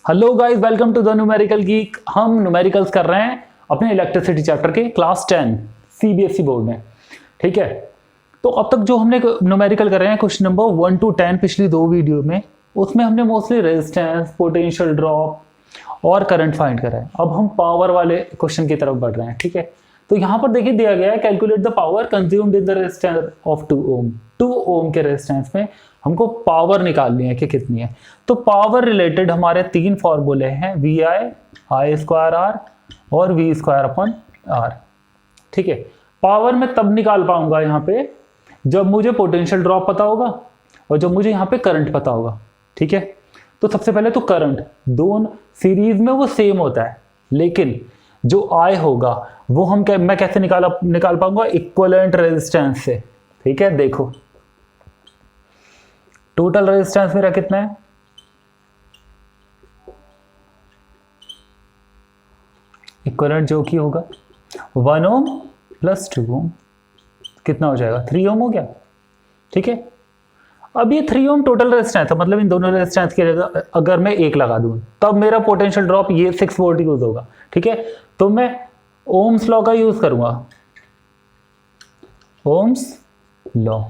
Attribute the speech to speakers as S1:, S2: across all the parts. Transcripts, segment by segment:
S1: Hello guys, welcome to the numerical geek. हम numericals कर रहे हैं अपने इलेक्ट्रिसिटी चैप्टर के क्लास 10 सीबीएसई बोर्ड में। ठीक है, तो अब तक जो हमने न्यूमेरिकल कर रहे हैं क्वेश्चन नंबर 1 to 10 पिछली दो वीडियो में, उसमें हमने मोस्टली रेजिस्टेंस, पोटेंशियल ड्रॉप और करंट फाइंड करा है। अब हम पावर वाले क्वेश्चन की तरफ बढ़ रहे हैं। ठीक है, तो यहाँ पर देखिए दिया गया है calculate the power consumed in the resistance of 2 ओम। 2 ओम के रेजिस्टेंस में हमको पावर निकालनी है कि कितनी है। तो पावर रिलेटेड हमारे तीन फॉर्मूले हैं, V I, I square R और वी स्क्वायर अपॉन आर। ठीक है, पावर मैं तब निकाल पाऊंगा यहाँ पे जब मुझे पोटेंशियल ड्रॉप पता होगा और जब मुझे यहाँ पे करंट पता होगा। ठीक है, तो सबसे पहले तो करंट दोनों सीरीज में वो सेम होता है, लेकिन जो आई होगा वो मैं कैसे निकाल पाऊंगा, इक्विवेलेंट रेजिस्टेंस से। ठीक है, देखो टोटल रेजिस्टेंस मेरा कितना है, इक्विवेलेंट जो कि होगा 1 ओम प्लस 2 ओम, कितना हो जाएगा 3 ओम हो गया। ठीक है, अब ये 3 ओम टोटल रेजिस्टेंस है, मतलब इन दोनों रेजिस्टेंस की जगह अगर मैं एक लगा दूं तब मेरा पोटेंशियल ड्रॉप ये 6 वोल्ट यूज होगा। ठीक है, तो मैं ओम्स लॉ का यूज करूंगा। ओम्स लॉ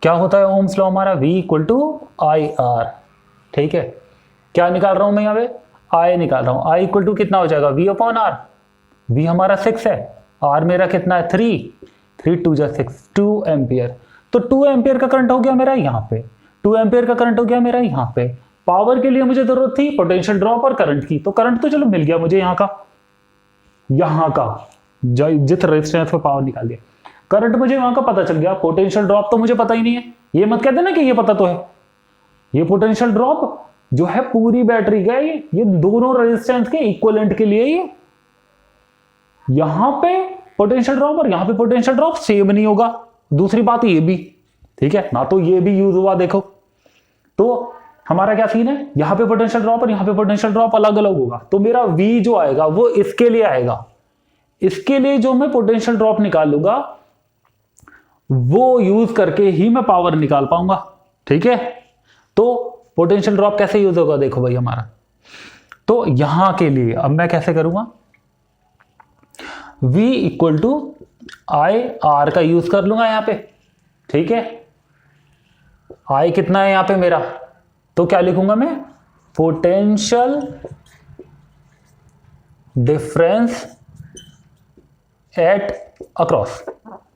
S1: क्या होता है, ओम्स लॉ हमारा V equal to I R. ठीक है, क्या निकाल रहा हूं मैं यहाँ पे, I निकाल रहा हूं। I इक्वल टू कितना हो जाएगा, V अपॉन आर। V हमारा 6 है, R मेरा कितना है 3 2 जा 6, 2 एम्पियर। तो 2 एम्पियर का करंट हो गया मेरा यहाँ पे, 2 एम्पियर का करंट हो गया मेरा यहाँ पे। पावर के लिए मुझे जरूरत थी पोटेंशियल ड्रॉप और करंट की, तो करंट तो चलो मिल गया मुझे यहाँ का जित रेजिस्टेंस पे पावर निकाल दिया। करंट मुझे वहां का पता चल गया, पोटेंशियल ड्रॉप तो मुझे पता ही नहीं है। ये मत कहते ना कि ये पता तो है। ये पोटेंशियल ड्रॉप जो है पूरी बैटरी का है, ये दोनों रेजिस्टेंस के इक्विवेलेंट के लिए ये यहां पे पोटेंशियल ड्रॉप और यहां पे पोटेंशियल ड्रॉप सेम नहीं होगा। दूसरी बात ये भी, ठीक है ना, तो ये भी यूज हुआ। देखो तो हमारा क्या सीन है, यहां पे पोटेंशियल ड्रॉप और यहां पे पोटेंशियल ड्रॉप अलग अलग होगा। तो मेरा V जो आएगा वो इसके लिए आएगा, इसके लिए जो मैं पोटेंशियल ड्रॉप निकालूंगा वो यूज करके ही मैं पावर निकाल पाऊंगा। ठीक है, तो पोटेंशियल ड्रॉप कैसे यूज होगा, देखो भाई हमारा, तो यहां के लिए अब मैं कैसे करूंगा, V equal to I R का यूज कर लूंगा यहां पे। ठीक है, I कितना है यहां पे मेरा, तो क्या लिखूंगा मैं, potential difference at across,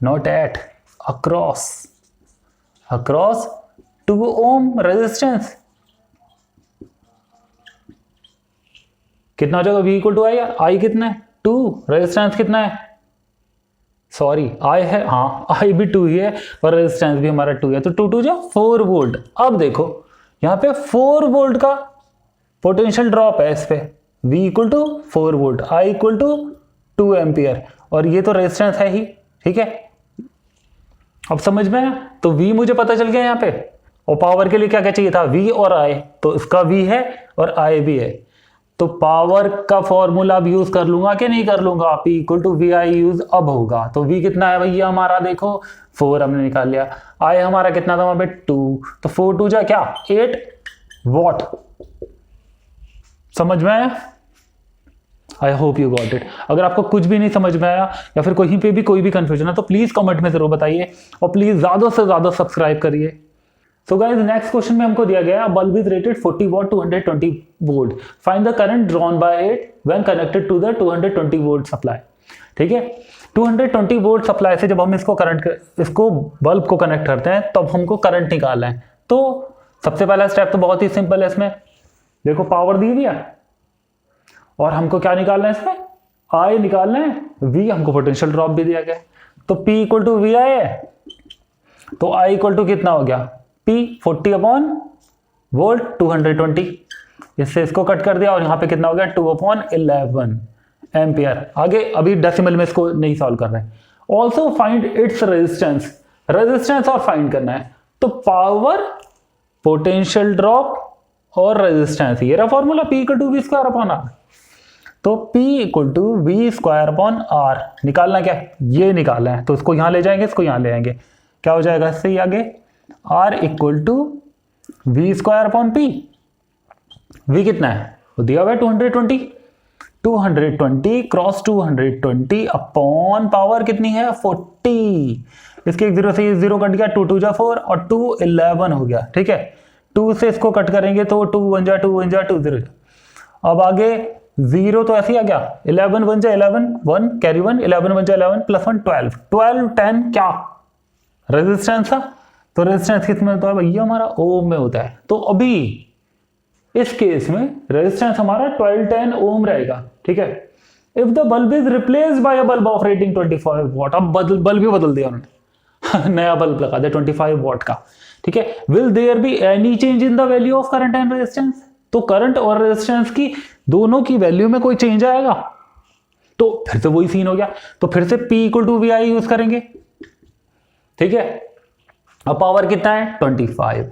S1: not at, across 2 ohm resistance. कितना हो जाएगा, V इक्वल टू आई कितना है 2, रेजिस्टेंस कितना है, सॉरी आई है, हाँ आई भी 2 ही है और रेजिस्टेंस भी हमारा 2 है, तो 2 2 जो 4 वोल्ट। अब देखो यहां पे 4 वोल्ट का पोटेंशियल ड्रॉप है इस पे, V equal to 4 volt, I equal to 2 ampere, और ये तो रेजिस्टेंस है ही। ठीक है, अब समझ में आया, तो V मुझे पता चल गया यहाँ पे, और पावर के लिए क्या क्या चाहिए था, V और I, तो इसका V है और I भी है। तो पावर का फॉर्मूला अब यूज कर लूंगा कि नहीं कर लूंगा, P equal to V I use अब होगा। तो V कितना है भैया हमारा, देखो 4 हमने निकाल लिया, I हमारा कितना था वहां पे 2, तो 4 2 जा क्या 8 वॉट। समझ में आया, I hope you got it. अगर आपको कुछ भी नहीं समझ में आया या फिर कहीं पे भी कोई भी कंफ्यूजन है तो प्लीज कमेंट में जरूर बताइए, और प्लीज ज्यादा से ज्यादा सब्सक्राइब करिए। सो गाइस, नेक्स्ट क्वेश्चन में हमको दिया गया bulb is rated 40 watt 220 volt, find the current drawn by it when connected to the 220 volt supply. ठीक है, 220 वोल्ट सप्लाई से जब हम इसको बल्ब को कनेक्ट करते हैं तब हमको करंट निकालना है। तो सबसे पहला स्टेप तो बहुत ही सिंपल है, इसमें देखो पावर दी हुई है और हमको क्या निकालना है, इसमें I निकालना है, V हमको पोटेंशियल ड्रॉप भी दिया गया, तो P इक्वल टू वी आई है, तो I इक्वल टू कितना हो गया, P 40 अपॉन वोल्ट 220, इससे इसको कट कर दिया और यहाँ पे कितना हो गया 2 अपॉन 11 एम्पियर। आगे अभी डेसिमल में इसको नहीं सॉल्व कर रहे हैं। ऑल्सो फाइंड इट्स रेजिस्टेंस और फाइंड करना है, तो पावर, पोटेंशियल ड्रॉप और रेजिस्टेंस, ये रहा formula, P equal to V square upon R. तो P equal to V square upon R निकालना, क्या ये निकालना है, तो इसको यहां ले जाएंगे, इसको यहां ले आएंगे, क्या हो जाएगा इससे आगे, R equal to V square upon P। V कितना है, वो दिया हुआ है 220, 220 क्रॉस 220 अपॉन पावर कितनी है 40, इसके एक जीरो से ये जीरो कट गया, 2 2 जा 4 और 2 11 हो गया, ठीक है। 2 से इसको कट करेंगे तो 2 1 जा 2 1 जा 2 0। अब आगे जीरो तो ऐसे ही आ गया, 11 1 जा 11 1 कैरी 1, 11 1 जा 11 प्लस 1 12 12 10 क्या रेजिस्टेंस था, तो रेजिस्टेंस किस में होता है भैया हमारा ओम में होता है। तो अभी इस केस में रेजिस्टेंस हमारा 12 10 ओम रहेगा, ठीक है। If the bulb is replaced by a bulb of rating 25 what, अब बल्ब भी बदल दिया उन्होंने नया बल्ब लगा दिया 25 वॉट का, ठीक है। Will there be any change in the value of current and resistance, तो करंट और रेजिस्टेंस की दोनों की वैल्यू में कोई चेंज आएगा, तो फिर से वही सीन हो गया, तो फिर से P equal to V I use करेंगे, ठीक है। अब पावर कितना है 25,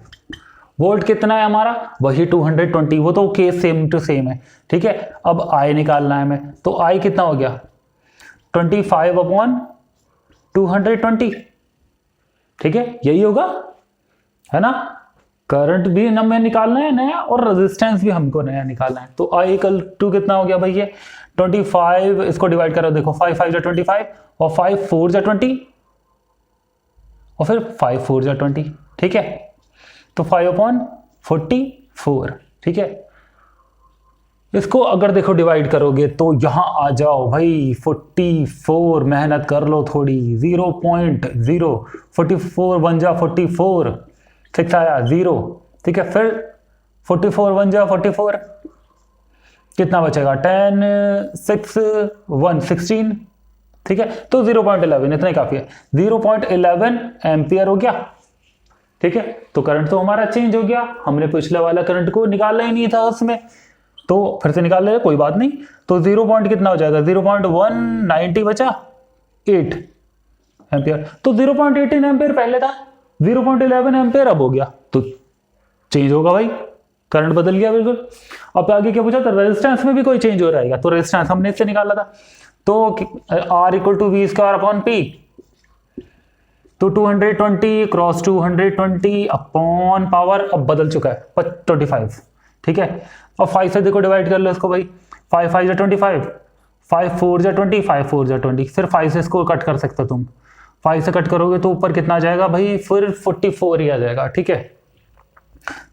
S1: वोल्ट कितना है हमारा वही 220, वो तो केस सेम टू सेम है, ठीक है। अब I निकालना है हमें, तो I कितना हो गया 25 अपॉन 220, ठीक है, यही होगा, है ना। करंट भी हमें निकालना है नया और रेजिस्टेंस भी हमको नया निकालना है, तो I इक्वल टू कितना हो गया भैया 25, इसको डिवाइड करो, देखो 5 5 जा 25 और 5 4 जा 20 और फिर 5 4 जा 20, ठीक है। तो 5 अपॉन 44, ठीक है। इसको अगर देखो डिवाइड करोगे तो यहां आ जाओ भाई 44, मेहनत कर लो थोड़ी, 0.0 44 1 जा 44 6 आया 0, ठीक है। फिर 44 1 जा 44 कितना बचेगा 10 6 1 16, ठीक है। तो 0.11 इतना ही काफी है, 0.11 एम्पियर हो गया, ठीक है। तो करंट तो हमारा चेंज हो गया, हमने पिछले वाला करंट को निकालना ही नहीं था उसमें, तो फिर से निकाल ले कोई बात नहीं। तो 0 पॉइंट कितना हो जाएगा 0.190 बचा 8 एम्पियर, तो 0.18 एम्पियर पहले था, 0.11 एम्पियर अब हो गया, तो चेंज होगा भाई, करंट बदल गया बिल्कुल। अब आगे क्या पूछा था रेजिस्टेंस में भी कोई चेंज हो रहेगा, तो रेजिस्टेंस हमने इससे निकाला था, तो R equal to V square upon P, तो 220 क्रॉस 220 अपॉन पावर अब बदल चुका है 25, ठीक है। और 5 से देखो डिवाइड कर लो इसको भाई, 5 5 जा 25, 5 4 जा 20, 5 4 जा 20, फिर 5 से इसको कट कर सकते हो तुम, 5 से कट करोगे तो ऊपर कितना आ जाएगा भाई, फिर 44 ही आ जाएगा, ठीक है।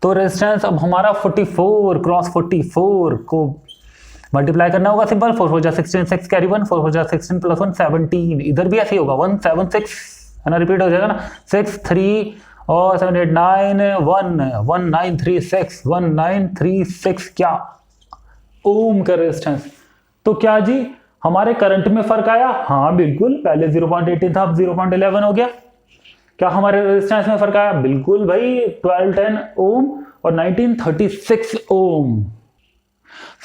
S1: तो रेजिस्टेंस अब हमारा 44 क्रॉस 44 को मल्टीप्लाई करना होगा सिंपल, 4 4 जा 16 6 कैरी 1, 4 4 जा 16 प्लस 1 17, इधर भी ऐसे ही होगा 176 है ना, रिपीट हो जाएगा ना, 6 3 और 7 8 9 1 1936 1936 क्या ओम का रेजिस्टेंस। तो क्या जी हमारे करंट में फर्क आया, हाँ बिल्कुल, पहले 0.18 था अब 0.11 हो गया। क्या हमारे रेजिस्टेंस में फर्क आया, बिल्कुल भाई, 1210 ओम और 1936 ओम।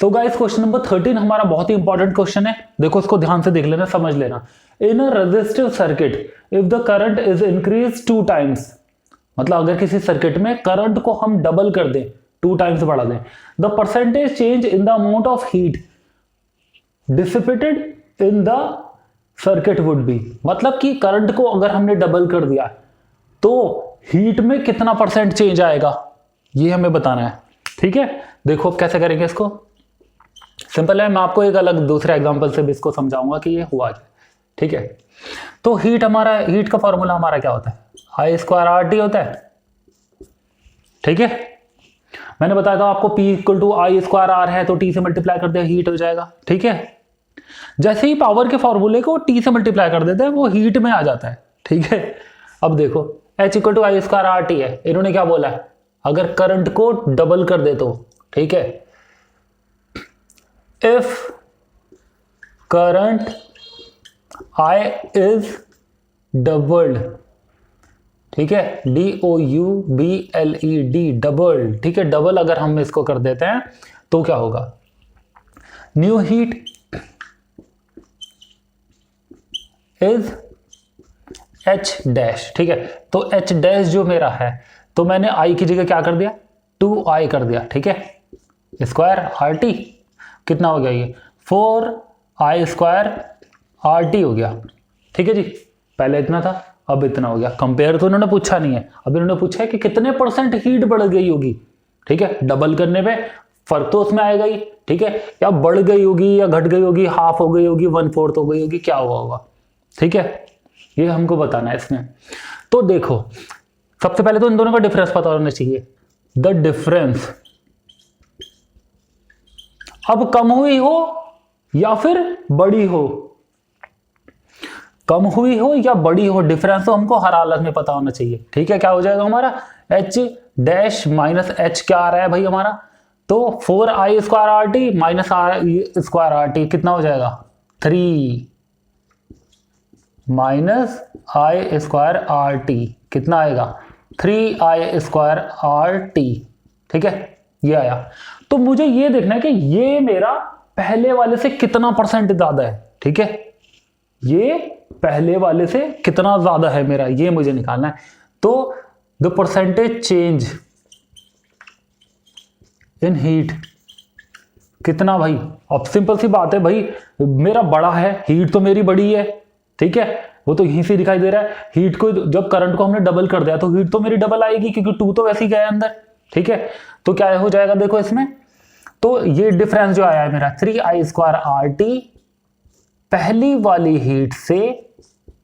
S1: तो गाइस क्वेश्चन नंबर 13 हमारा बहुत ही इंपॉर्टेंट क्वेश्चन है, देखो इसको ध्यान से देख लेना, समझ लेना। In a resistive circuit if the current is increase 2 times, मतलब अगर किसी सर्किट में करंट को हम डबल कर दें, 2 टाइम्स बढ़ा दें, the percentage change in the amount of heat dissipated in the circuit would be, मतलब कि करंट को अगर हमने डबल कर दिया तो हीट में कितना परसेंट चेंज आएगा ये हमें बताना है, ठीक है। देखो कैसे करेंगे इसको, सिंपल है, मैं आपको एक अलग दूसरे एग्जांपल से भी इसको समझाऊंगा कि ये हुआ क्या, ठीक है। तो हीट का फॉर्मूला हमारा क्या होता है, I स्क्वायर RT होता है, ठीक है। मैंने बताया था आपको P equal to I square R है, तो T से मल्टीप्लाई कर दिया हीट हो जाएगा, ठीक है। जैसे ही पावर के फॉर्मूले को T से मल्टीप्लाई कर देते हैं वो हीट में आ जाता है, ठीक है। अब देखो H equal to I square RT है, इन्होंने क्या बोला है, अगर करंट को डबल कर दे तो, ठीक है। If current I is doubled, ठीक है, DOUBLED डबल, ठीक है, डबल अगर हम इसको कर देते हैं तो क्या होगा, new heat is H dash, ठीक है। तो H डैश जो मेरा है, तो मैंने I की जगह क्या कर दिया 2I कर दिया, ठीक है, स्क्वायर RT कितना हो गया ये 4I स्क्वायर RT हो गया, ठीक है जी। पहले इतना था अब इतना हो गया, कंपेयर तो उन्होंने पूछा नहीं है, अब इन्होंने पूछा है कि कितने परसेंट हीट बढ़ गई होगी, ठीक है। डबल करने पे फर्क तो उसमें आएगा ही, ठीक है, या बढ़ गई होगी या घट गई होगी, हाफ हो गई होगी, 1/4 हो गई होगी, क्या हुआ होगा, ठीक है, ये हमको बताना है इसमें। तो देखो सबसे पहले तो इन दोनों का डिफरेंस पता होना चाहिए। द डिफरेंस अब कम हुई हो या फिर बड़ी हो, कम हुई हो या बड़ी हो, डिफरेंस तो हमको हर हालत में पता होना चाहिए, ठीक है। क्या हो जाएगा हमारा h डैश माइनस एच, क्या आ रहा है भाई हमारा, तो 4i square R T minus I square R T कितना हो जाएगा 3 minus I square R T कितना आएगा 3i स्क्वायर आर टी, ठीक है, ये आया। तो मुझे ये देखना है कि ये मेरा पहले वाले से कितना परसेंट ज्यादा है, ठीक है, ये पहले वाले से कितना ज्यादा है मेरा, ये मुझे निकालना है। तो the percentage change in heat कितना भाई, अब सिंपल सी बात है भाई, मेरा बड़ा है, हीट तो मेरी बड़ी है, ठीक है, वो तो यहीं से दिखाई दे रहा है। हीट को जब करंट को हमने डबल कर दिया तो हीट तो मेरी डबल आएगी, क्योंकि 2 तो वैसे ही गया अंदर, ठीक है। तो क्या हो जाएगा देखो इसमें, तो ये डिफरेंस जो आया है मेरा 3i स्क्वायर आर टी पहली वाली हीट से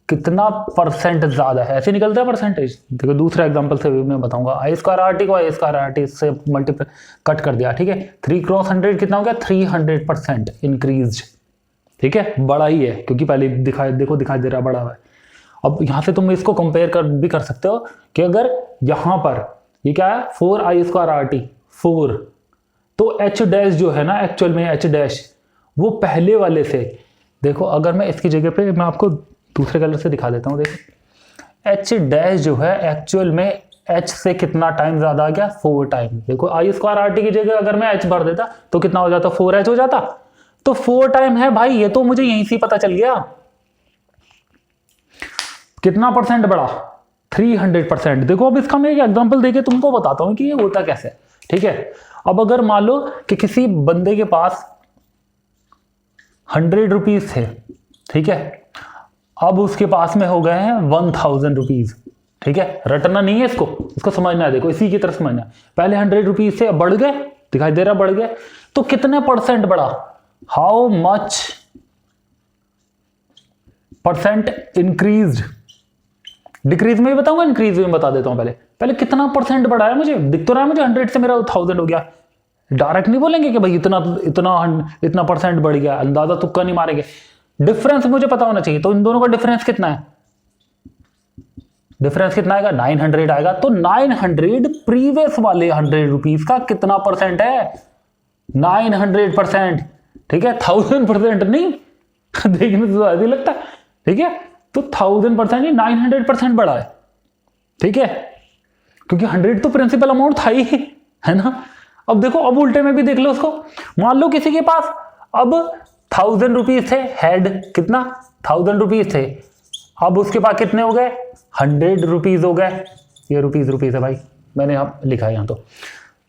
S1: कितना परसेंट ज्यादा है, ऐसे निकलता है परसेंटेज। देखो दूसरा एग्जांपल से मैं बताऊंगा, आई स्क्वायर आर टी को आई स्क्वायर आर टी से मल्टीप्लाई कट कर दिया, ठीक है, 3 क्रॉस 100 कितना हो गया 300% इंक्रीज, ठीक है, बड़ा ही है क्योंकि पहले दिखाई दे रहा बड़ा है। अब यहां से तुम इसको कंपेयर भी कर सकते हो कि अगर यहां पर ये क्या है 4i स्क्वायर आर टी 4, तो एच डैश जो है ना एक्चुअल में एच डैश वो पहले वाले से, देखो अगर मैं इसकी जगह पे मैं आपको दूसरे कलर से दिखा देता हूँ, देखो एच डैश जो है एक्चुअल में एच से कितना टाइम ज्यादा आ गया 4 टाइम। देखो आई स्क्वायर आर टी की जगह अगर मैं एच भर देता तो कितना हो जाता 4h हो जाता, तो 4 टाइम है भाई, ये तो मुझे यहीं से पता चल गया। कितना परसेंट बढ़ा 300%। देखो अब इसका मैं एक एग्जांपल देके तुमको बताता हूं कि ये होता कैसे, ठीक है। अब अगर मान लो कि किसी बंदे के पास 100 रुपीज थे, ठीक है, अब उसके पास में हो गए हैं 1000 रुपीज, ठीक है, रटना नहीं है इसको समझना है, देखो इसी की तरफ समझना है। पहले 100 रुपीज से बढ़ गए, दिखाई दे रहा बढ़ गए, तो कितने परसेंट बढ़ा, how much percent increase, decrease में भी बताऊंगा इंक्रीज में बता देता हूं। पहले कितना परसेंट बढ़ा है, मुझे दिख तो रहा है मुझे 100 से मेरा 1000 हो गया, डायरेक्ट नहीं बोलेंगे कि भाई इतना परसेंट बढ़ गया, अंदाजा तुक्का नहीं मारेंगे, डिफरेंस मुझे पता होना चाहिए। तो इन दोनों का डिफरेंस कितना है, डिफरेंस कितना आएगा 900 आएगा। तो 900 प्रीवियस वाले 100 रुपीज का कितना परसेंट है 900%, ठीक है, 1000% नहीं देखने से तो ऐसे लगता है, ठीक है, तो 1000% ही 900% बढ़ा है, ठीक है, क्योंकि 100 तो प्रिंसिपल अमाउंट था ही, है ना। अब देखो अब उल्टे में भी देख लो उसको, मान लो किसी के पास अब 1000 रुपीज थे, हेड कितना 1000 रुपीज थे, अब उसके पास कितने हो गए 100 रुपीज हो गए, ये रुपीज है भाई, मैंने यहाँ लिखा है यहाँ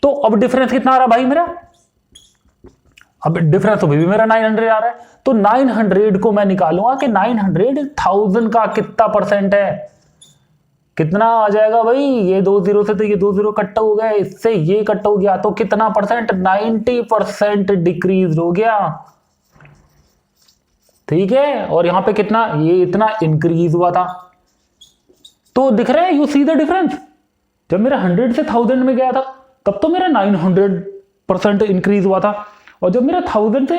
S1: तो अब डिफरेंस कितना आ रहा भाई मेरा, अब डिफरेंस तो भी मेरा 900 आ रहा है। तो 900 को मैं निकालूंगा कि 900 1000 का कितना परसेंट है, कितना आ जाएगा भाई, ये 2 0 से तो ये 2 0 कट हो गया, इससे ये कट हो गया, तो कितना परसेंट 90% डिक्रीज हो गया, ठीक है। और यहां पे कितना, ये इतना इंक्रीज हुआ था, तो दिख रहा है यू सी द डिफरेंस। जब मेरा 100 से 1000 में गया था तब तो मेरा 900% इंक्रीज हुआ था, और जब मेरा 1000 से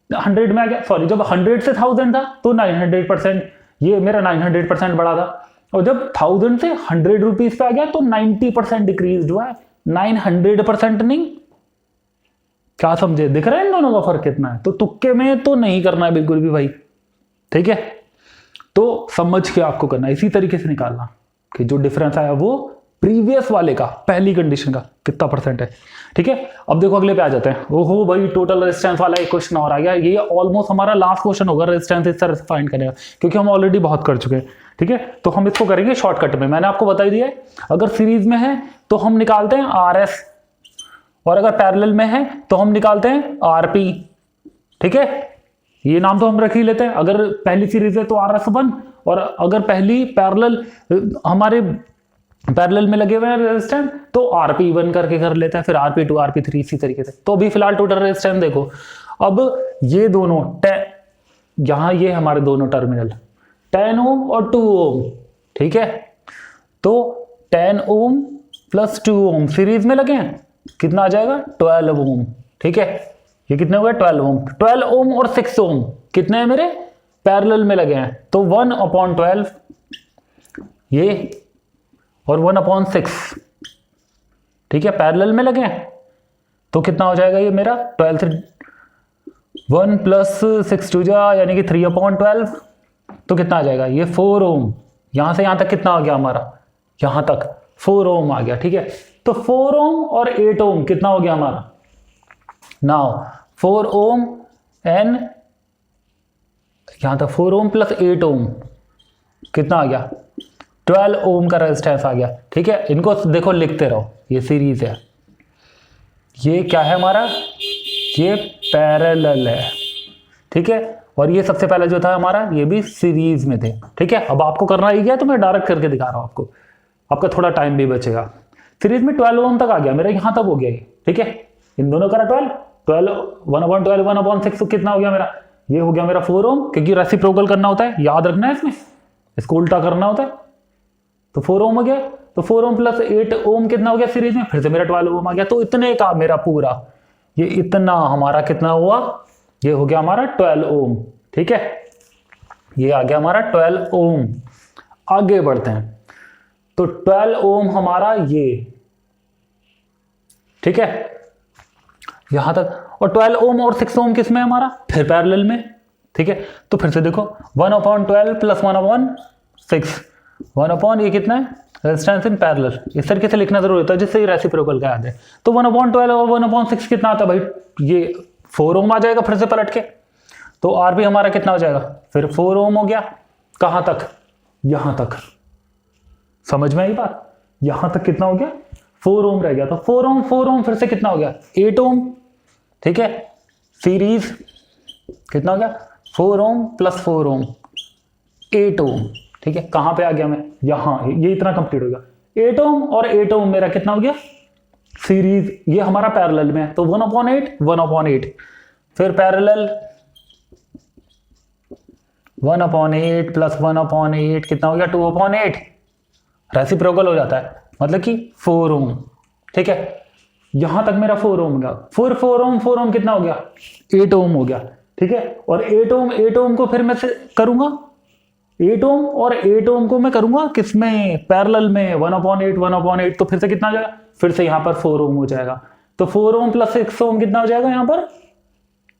S1: 100 में आ गया, सॉरी जब 100 से 1000 था तो 900%, ये मेरा 900% बढ़ा था, और जब 1000 से 100 रुपीज पे आ गया तो 90% डिक्रीज हुआ है, 900% नहीं। क्या समझे, दिख रहा है इन दोनों का फर्क कितना है। तो तुक्के में तो नहीं करना है बिल्कुल भी भाई, ठीक है, तो समझ के आपको करना है, इसी तरीके से निकालना कि जो डिफरेंस आया वो प्रीवियस वाले का पहली कंडीशन का कितना परसेंट है, ठीक है। अब देखो अगले पे आ जाते हैं। ओहो भाई टोटल रेजिस्टेंस वाला एक क्वेश्चन और आ गया, ये ऑलमोस्ट हमारा लास्ट क्वेश्चन होगा रेजिस्टेंस इस तरह से फाइंड करने का, क्योंकि हम ऑलरेडी बहुत कर चुके हैं, ठीक है। तो हम इसको करेंगे शॉर्टकट में, मैंने आपको बता दिया है, अगर सीरीज में है तो हम निकालते हैं RS, और अगर पैरेलल में है तो हम निकालते हैं RP, ठीक है, ये नाम तो हम रख ही लेते हैं। अगर पहली सीरीज है तो RS1, और अगर पहली पैरेलल हमारे पैरेलल में लगे हुए हैं रेजिस्टेंस, तो RP1 करके कर लेते हैं, फिर RP2 RP3 इसी तरीके से। तो अभी फिलहाल टोटल रेजिस्टेंस देखो, अब ये दोनों यहां ये हमारे दोनों टर्मिनल 10 ओम और 2 ओम, ठीक है। तो 10 ओम प्लस 2 ओम सीरीज में लगे हैं, कितना आ जाएगा 12 ओम, ठीक है। ये कितने हो गए 12 ओम। 12 ओम और 6 ओम कितने हैं मेरे पैरेलल में लगे हैं, तो 1/12 ये और 1/6, ठीक है, पैरेलल में लगे हैं। तो कितना हो जाएगा ये मेरा 12 1 प्लस 6 2 जा यानी कि 3/12, तो कितना आ जाएगा ये 4 ओम। यहां से यहां तक कितना आ गया हमारा, यहां तक 4 ओम आ गया, ठीक है। तो 4 ओम और 8 ओम कितना हो गया हमारा, नाउ 4 ओम एंड यहां तक 4 ओम प्लस 8 ओम कितना आ गया 12 ओम का रेजिस्टेंस आ गया, ठीक है। इनको देखो लिखते रहो, ये सीरीज है, ये क्या है हमारा, ये पैरेलल है, ठीक है। और ये सबसे पहले जो था हमारा ये भी सीरीज में थे, ठीक है। अब आपको करना ही क्या, तो मैं डायरेक्ट करके दिखा रहा हूं आपको, आपका थोड़ा टाइम भी बचेगा। सीरीज में 12 ओम तक आ गया मेरा, यहां तक हो गया ये, ठीक है। इन दोनों का 12 1/12 1/6 कितना हो गया मेरा, ये हो गया मेरा 4 ओम, क्योंकि रेसिप्रोकल करना होता है, याद रखना है इसमें, इसको उल्टा करना होता है। तो 4 ओम हो गया, तो 4 ओम प्लस 8 ओम कितना हो गया सीरीज में, फिर से मेरा 12 ओम आ गया। तो इतने का मेरा पूरा ये इतना हमारा कितना हुआ, ये हो गया हमारा 12 ओम, ठीक है। ये आ गया हमारा 12 ओम। आगे बढ़ते हैं, तो 12 ओम हमारा ये, ठीक है, यहां तक। और 12 ओम और 6 ओम किस में हमारा, फिर पैरेलल में, ठीक है। तो फिर से देखो 1/12 प्लस 1/6 1 ये कितना है रेजिस्टेंस इन पैरेलल, इस तरीके से लिखना जरूरी होता है जिससे रेसिप्रोकल का याद है। तो 1/12 और 1/6 कितना आता है भाई, ये 4 ओम आ जाएगा फिर से पलट के। तो RP हमारा कितना हो जाएगा, फिर 4 ओम हो गया, कहां तक, यहां तक, समझ में आई बात, यहां तक कितना हो गया 4 ओम रह गया। तो 4 ओम फिर से कितना हो गया 8 ओम, ठीक है। सीरीज कितना हो गया 4 ओम प्लस 4 ओम 8 ओम, ठीक है। कहां पे आ गया मैं, यहां, ये इतना कंप्लीट हो गया 8 ओम और 8 ओम मेरा कितना हो गया सीरीज, ये हमारा पैरेलल में है, तो 1/8 फिर पैरेलल 1/8 प्लस 1/8 कितना हो गया 2/8, रेसिप्रोकल हो जाता है, मतलब कि 4 ओम, ठीक है। यहां तक मेरा 4 ओम गया, फिर 4 ओम कितना हो गया 8 ओम हो गया, ठीक है। और 8 ओम को फिर मैं से करूंगा 8 ओम और 8 ओम को मैं करूंगा किसमें, पैरेलल में 1/8 तो फिर से कितना हो जाएगा, फिर से यहां पर 4 ओम हो जाएगा। तो 4 ओम प्लस 6 ओम कितना हो जाएगा यहां पर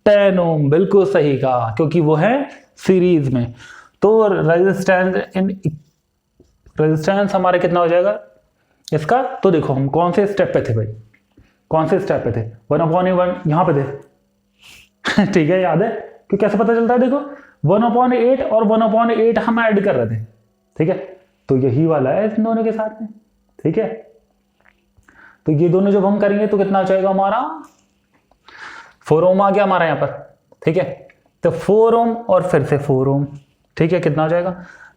S1: 10 ओम, बिल्कुल सही कहा, क्योंकि वो है सीरीज में। तो रेजिस्टेंस हमारे कितना हो जाएगा इसका, तो देखो हम कौन से स्टेप पे थे भाई, कौन से स्टेप पे थे 1/1 यहां पे थे ठीक है, याद है कि कैसे पता चलता है, देखो 1/8 और 1/8 हम ऐड कर रहे थे, ठीक है। तो यही वाला है इन दोनों के साथ में, ठीक है। तो ये दोनों जब हम करेंगे तो कितना हो जाएगा हमारा 4 ओम आ गया हमारा यहां पर, ठीक है। तो 4 ओम और फिर से 4 ओम, ठीक है, कितना हो जाएगा,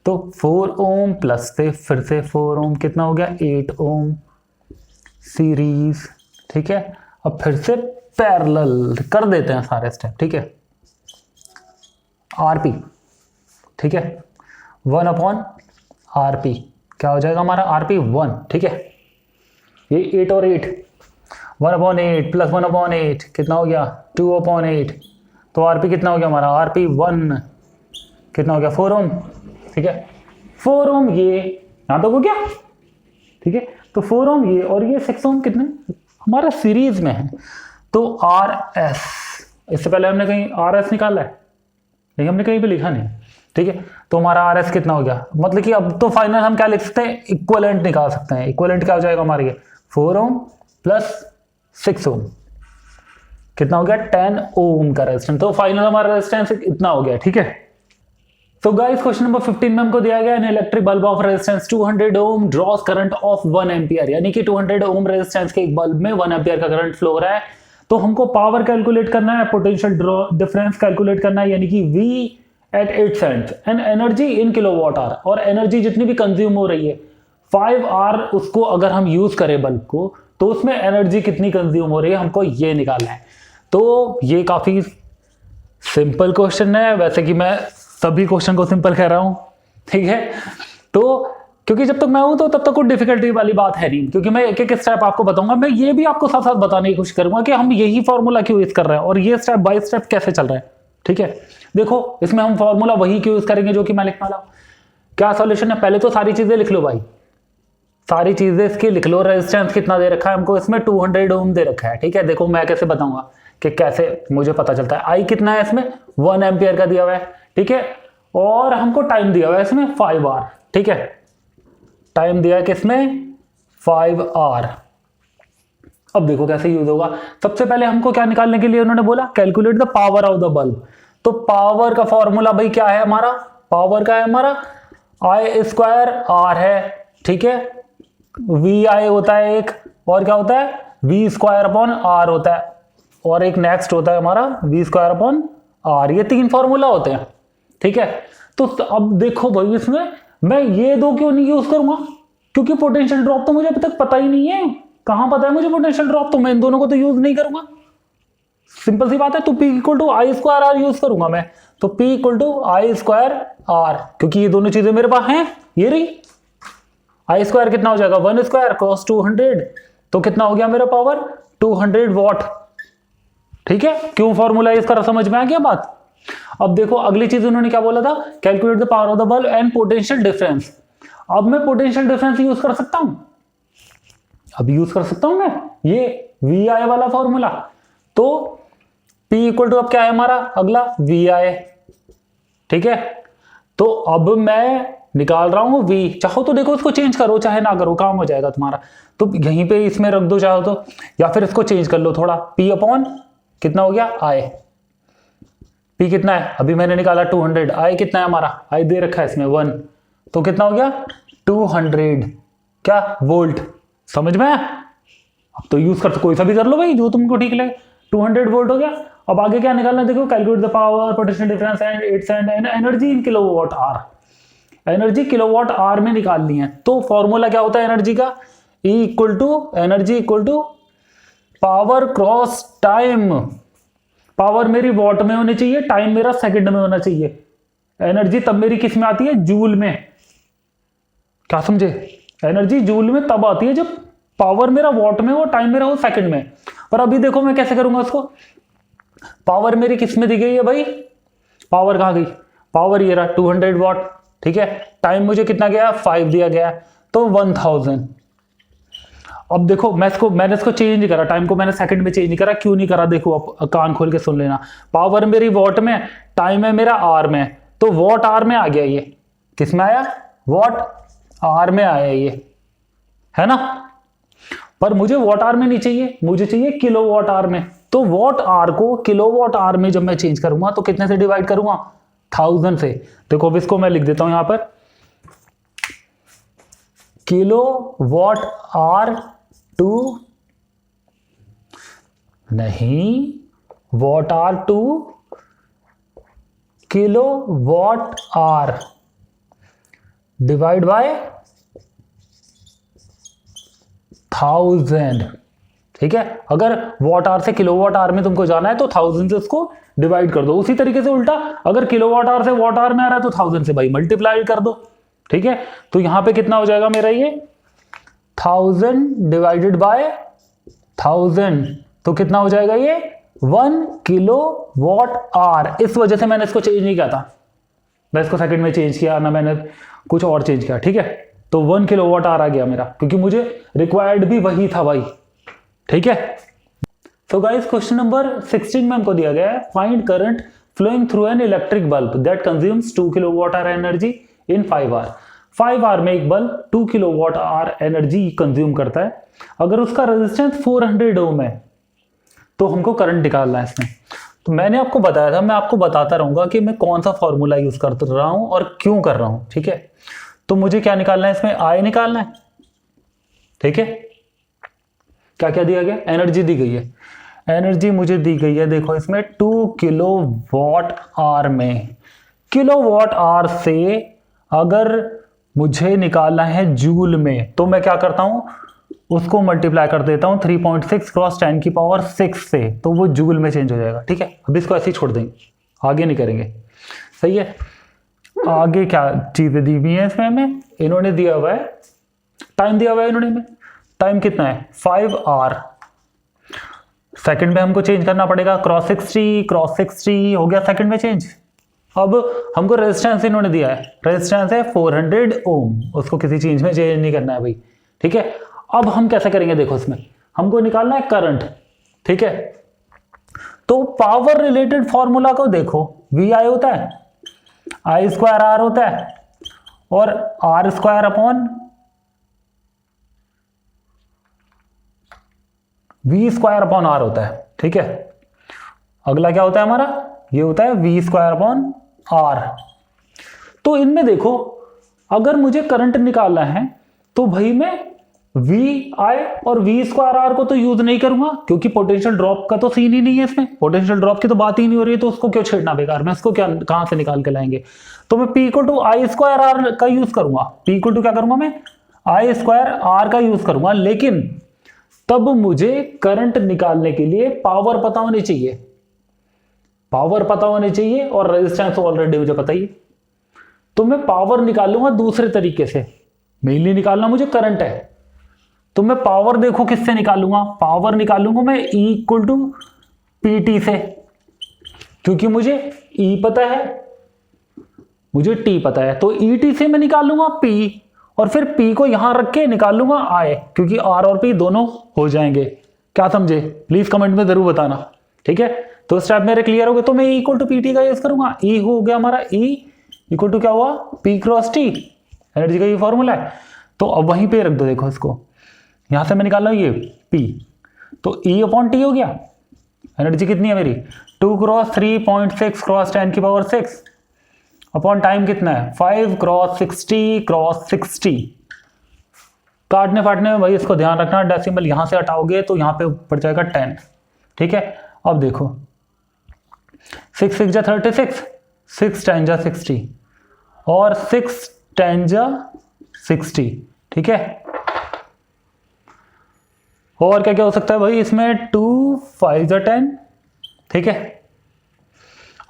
S1: तो 4 ओम प्लस से फिर से 4 ओम कितना हो गया 8 ओम सीरीज, ठीक है। अब फिर से पैरेलल कर देते हैं सारे स्टेप, ठीक है। RP, ठीक है, 1/RP क्या हो जाएगा हमारा RP 1, ठीक है। ये 8 और 8 1/8 प्लस 1/8 कितना हो गया 2/8, तो RP कितना हो गया हमारा RP 1 कितना हो गया 4 ओम, ठीक है। 4 ओम ये यहां तक हो गया, ठीक है। तो 4 ओम ये और ये 6 ओम कितने हमारा सीरीज में है, तो RS, इससे पहले हमने कहीं RS निकाला है नहीं, हमने कहीं पे लिखा नहीं, ठीक है। तो हमारा RS कितना हो गया, मतलब कि अब तो फाइनल हम क्या लिख सकते हैं, इक्विवेलेंट निकाल सकते हैं। इक्विवेलेंट क्या हो जाएगा हमारे, 4 ओम प्लस 6 ओम कितना हो गया 10 ओम का रेजिस्टेंस। तो फाइनल हमारा रेजिस्टेंस इतना हो गया, ठीक है। तो गाइस क्वेश्चन नंबर 15 में हमको दिया गया, an electric bulb of resistance 200 ohm draws current of 1 ampere, यानी कि 200 ओम रेजिस्टेंस के एक बल्ब में 1 एम्पियर का करंट फ्लो हो रहा है। तो हमको पावर कैलकुलेट करना है, पोटेंशियल डिफरेंस कैलकुलेट करना है, यानी कि V at 8 cents and energy in kilowatt hour, और एनर्जी जितनी भी कंज्यूम हो रही है 5R उसको अगर हम यूज करें बल्ब को, तो उसमें एनर्जी कितनी कंज्यूम हो रही है हमको ये निकालना है। तो ये काफी सिंपल क्वेश्चन है, वैसे कि मैं सभी क्वेश्चन को सिंपल कह रहा हूं, ठीक है। तो क्योंकि जब तक मैं हूं तो तब तक कोई डिफिकल्टी वाली बात है नहीं, क्योंकि मैं एक एक स्टेप आपको बताऊंगा। मैं ये भी आपको साथ साथ बताने की कोशिश करूंगा कि हम यही फॉर्मूला क्यों यूज कर रहे हैं और ये स्टेप बाय स्टेप कैसे चल रहा है, ठीक है। देखो इसमें हम फॉर्मूला वही क्यों यूज करेंगे जो कि मैं लिखने वाला हूं। क्या सॉल्यूशन है, पहले तो सारी चीजें लिख लो भाई, सारी चीजें इसकी लिख लो। रेजिस्टेंस कितना दे रखा है हमको, इसमें 200 ओम दे रखा है, ठीक है। देखो मैं कैसे बताऊंगा कि कैसे मुझे पता चलता है। आई कितना है इसमें, 1 एम्पियर का दिया हुआ है, ठीक है। और हमको टाइम दिया हुआ है इसमें 5R, ठीक है। टाइम दिया है किसमें, 5R। अब देखो कैसे यूज होगा। सबसे पहले हमको क्या निकालने के लिए उन्होंने बोला, calculate the power of the bulb. तो पावर का फॉर्मूला भाई क्या है हमारा, पावर का है हमारा I² R है, ठीक है। VI होता है एक, और क्या होता है V²/R होता है, और एक नेक्स्ट होता है हमारा V²/R। ये 3 फॉर्मूला होते हैं, ठीक है। तो अब देखो भाई इसमें मैं ये 2 क्यों नहीं यूज करूंगा, क्योंकि पोटेंशियल ड्रॉप तो मुझे अभी तक पता ही नहीं है। कहां पता है मुझे पोटेंशियल ड्रॉप, तो मैं इन दोनों को तो यूज नहीं करूंगा, सिंपल सी बात है। तो P = I²R यूज करूंगा मैं। तो P = I²R, क्योंकि ये दोनों चीजें मेरे पास हैं, ये रही। I² कितना हो जाएगा, 1² क्रॉस 200, तो कितना हो गया मेरा पावर 200 वॉट, ठीक है। क्यों फॉर्मूला इसका समझ में आ गया बात। अब देखो अगली चीज उन्होंने क्या बोला था, calculate the power of the bulb and potential difference. अब मैं पोटेंशियल डिफरेंस यूज कर सकता हूं, अब यूज कर सकता हूं मैं ये VI वाला फॉर्मूला। तो P = अब क्या है हमारा अगला VI, ठीक है। तो अब मैं निकाल रहा हूं V। चाहो तो देखो इसको चेंज करो, चाहे ना करो, काम हो जाएगा तुम्हारा। तो यहीं पे इसमें रख दो चाहो तो, या फिर इसको चेंज कर लो थोड़ा। P/ कितना हो गया I। P कितना है अभी मैंने निकाला 200, I कितना है हमारा, I दे रखा है इसमें 1, तो कितना हो गया 200 क्या वोल्ट। समझ में आया। अब तो यूज कर कोई सा भी कर लो भाई जो तुमको ठीक लगे। 200 वोल्ट हो गया। अब आगे क्या निकालना है, देखो calculate the power potential difference and it's and energy in kilowatt hour. Energy kilowatt hour में निकालनी है। तो फॉर्मूला क्या होता है एनर्जी का, energy equal to power cross time. Power मेरी वॉट में होनी चाहिए, टाइम मेरा सेकंड में होना चाहिए। एनर्जी तब मेरी किस में आती है, जूल में। क्या समझे, एनर्जी जूल में तब आती है जब पावर मेरा वॉट में हो, टाइम मेरा हो सेकंड में। पर अभी देखो मैं कैसे करूंगा उसको। पावर मेरी किस में दी गई है भाई, पावर कहां गई, पावर ये रहा 200 वॉट, ठीक है। टाइम मुझे कितना गया 5 दिया गया, तो 1000। अब देखो मैंने इसको चेंज नहीं करा, टाइम को मैंने सेकंड में चेंज नहीं करा। क्यों नहीं करा, देखो अब कान खोल के सुन लेना। पावर मेरी वॉट में, टाइम है मेरा आर में, तो वॉट आर में आ गया। ये किस में आया, वॉट आर में आया ये, है ना। पर मुझे वॉट आर में नहीं चाहिए, मुझे चाहिए किलोवाट आर में। तो वॉट आर को किलोवाट आर में जब मैं चेंज करूंगा तो कितने से डिवाइड करूंगा, 1000 से। देखो अब इसको मैं लिख देता हूं यहां पर, किलोवाट आर टू, नहीं watt hour to kilowatt hour divide by 1000, ठीक है। अगर वॉट आर से किलोवाट आर में तुमको जाना है तो 1000 से उसको डिवाइड कर दो। उसी तरीके से उल्टा, अगर किलोवाट आर से वॉट आर में आ रहा है तो 1000 से भाई मल्टीप्लाई कर दो, ठीक है। तो यहां पे कितना हो जाएगा मेरा ये 1000 डिवाइडेड बाय 1000, तो कितना हो जाएगा ये 1 किलोवाट आर। इस वजह से मैंने इसको चेंज नहीं किया था, मैं इसको सेकंड में चेंज किया ना, मैंने कुछ और चेंज किया, ठीक है। तो 1 किलोवाट आर आ गया मेरा, क्योंकि मुझे रिक्वायर्ड भी वही था भाई, ठीक है। तो गाइस क्वेश्चन नंबर 16 में हमको दिया गया है, find current flowing through an electric bulb that consumes 2 kilowatt hour energy in 5 hour. 5 hour में एक bulb 2 kilowatt hour energy consume करता है। अगर उसका रेजिस्टेंस 400 ओम है तो हमको करंट निकालना है इसमें। तो मैंने आपको बताया था, मैं आपको बताता रहूंगा कि मैं कौन सा फॉर्मूला यूज कर रहा हूं और क्यों कर रहा हूं, ठीक है। तो मुझे क्या निकालना है इसमें, आई निकालना है, ठीक है। क्या क्या दिया गया, एनर्जी दी गई है। एनर्जी मुझे दी गई है, देखो इसमें 2 किलोवाट आवर में। किलोवाट आवर से अगर मुझे निकालना है जूल में, तो मैं क्या करता हूं, उसको मल्टीप्लाई कर देता हूं 3.6 क्रॉस 10 की पावर 6 से, तो वो जूल में चेंज हो जाएगा। ठीक है, अब इसको ऐसे ही छोड़ देंगे, आगे नहीं करेंगे। सही है, आगे क्या चीजें दी हुई है इसमें हमें, इन्होंने दिया हुआ है टाइम, दिया हुआ है इन्होंने में, टाइम कितना है 5 आवर। सेकंड में हमको चेंज करना पड़ेगा, क्रॉस 60 हो गया सेकंड में चेंज। अब हमको रेजिस्टेंस इन्होंने दिया है, रेजिस्टेंस है 400 ओम, उसको किसी चीज में चेंज नहीं करना है भाई। ठीक है, अब हम कैसे करेंगे, देखो इसमें हमको निकालना है करंट। ठीक है, तो पावर रिलेटेड फॉर्मूला को देखो, वी आई होता है, आई स्क्वायर आर होता है, और R square upon V square upon R होता है। ठीक है, अगला क्या होता है हमारा, ये होता है वी स्क्वायर अपॉन आर। तो इनमें देखो, अगर मुझे करंट निकालना है तो भाई मैं वी आई और वी स्क्वायर आर को तो यूज नहीं करूंगा, क्योंकि पोटेंशियल ड्रॉप का तो सीन ही नहीं है इसमें, पोटेंशियल ड्रॉप की तो बात ही नहीं हो रही है, तो उसको क्यों छेड़ना बेकार में, उसको क्या कहां से निकाल के लाएंगे। तो मैं P equal to I square R का यूज करूंगा, पी इक्वल टू क्या करूंगा मैं, आई स्क्वायर आर का यूज करूंगा। लेकिन तब मुझे करंट निकालने के लिए पावर पता होनी चाहिए, पावर पता होनी चाहिए, और रेजिस्टेंस ऑलरेडी मुझे पता ही है। तो मैं पावर निकालूंगा दूसरे तरीके से, मेनली निकालना मुझे करंट है, तो मैं पावर देखो किससे निकालूंगा, पावर निकालूंगा मैं E equal to P T से, क्योंकि मुझे E पता है, मुझे T पता है, तो ई टी से मैं निकालूंगा P, और फिर P को यहां रख के निकालूंगा I, क्योंकि R और P दोनों हो जाएंगे। क्या समझे, प्लीज कमेंट में जरूर बताना। ठीक है, तो स्टेप मेरे क्लियर हो गए, तो मैं E equal to P T का यूज करूंगा। E हो गया हमारा, E इक्वल टू क्या हुआ, P क्रॉस T, एनर्जी का ये फॉर्मूला है। तो अब वहीं पे रख दो, देखो इसको यहां से मैं निकाल रहा हूं ये P, तो E अपॉन T हो गया। एनर्जी कितनी है मेरी, 2 क्रॉस 3.6 क्रॉस 10 की पावर 6 अपॉन टाइम कितना है 5 क्रॉस 60 काटने फाटने में भाई इसको ध्यान रखना, डेसिमल यहां से हटाओगे तो यहां पे पड़ जाएगा 10। ठीक है, अब देखो 6 6 जा 36, 6 10 जा 60, और 6 10 जा 60। ठीक है, और क्या क्या हो सकता है भाई इसमें, 2 5 जा 10। ठीक है,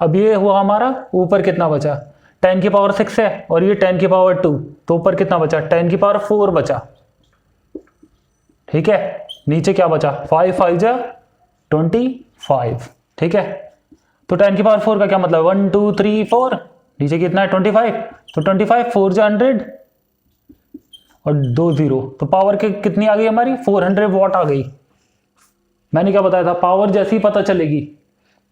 S1: अब ये हुआ हमारा, ऊपर कितना बचा, 10 की पावर 6 है, और ये 10 की पावर 2, तो ऊपर कितना बचा, 10 की पावर 4 बचा। ठीक है, नीचे क्या बचा, 5 5 जा 25। ठीक है, तो 10 की पावर 4 का क्या मतलब, 1 2 3 4, नीचे कितना है 25, तो 25 4 जा 100 और 2 0, तो पावर के कितनी आ गई हमारी, 400 वॉट आ गई। मैंने क्या बताया था, पावर जैसी पता चलेगी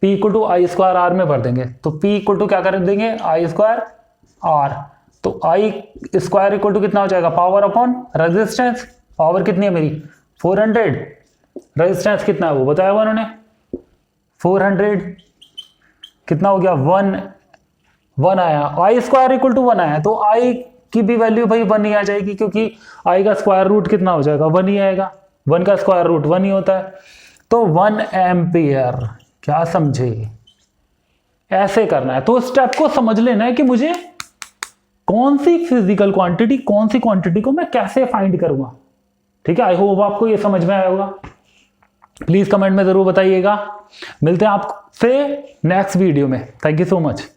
S1: P equal to I square R में भर देंगे, तो P इक्वल टू क्या कर देंगे, आई स्क्वायर आर, तो आई स्क्वायर इक्वल टू कितना हो जाएगा, पावर अपॉन रेजिस्टेंस, पावर कितनी है मेरी 400, रेजिस्टेंस कितना है वो बताया हुआ उन्होंने 400, कितना हो गया 1 आया, आई स्क्वायर इक्वल टू 1 आया, तो आई की भी वैल्यू भाई 1 ही आ जाएगी, क्योंकि आई का स्क्वायर रूट कितना हो जाएगा 1 ही आएगा, 1 का स्क्वायर रूट 1 ही होता है, तो 1 एम्पियर। क्या समझे, ऐसे करना है। तो स्टेप को समझ लेना है कि मुझे कौन सी फिजिकल क्वांटिटी, कौन सी क्वांटिटी को मैं कैसे फाइंड करूंगा। ठीक है, आई होप आपको ये समझ में आया होगा, प्लीज कमेंट में जरूर बताइएगा। मिलते हैं आपसे नेक्स्ट वीडियो में, थैंक यू सो मच।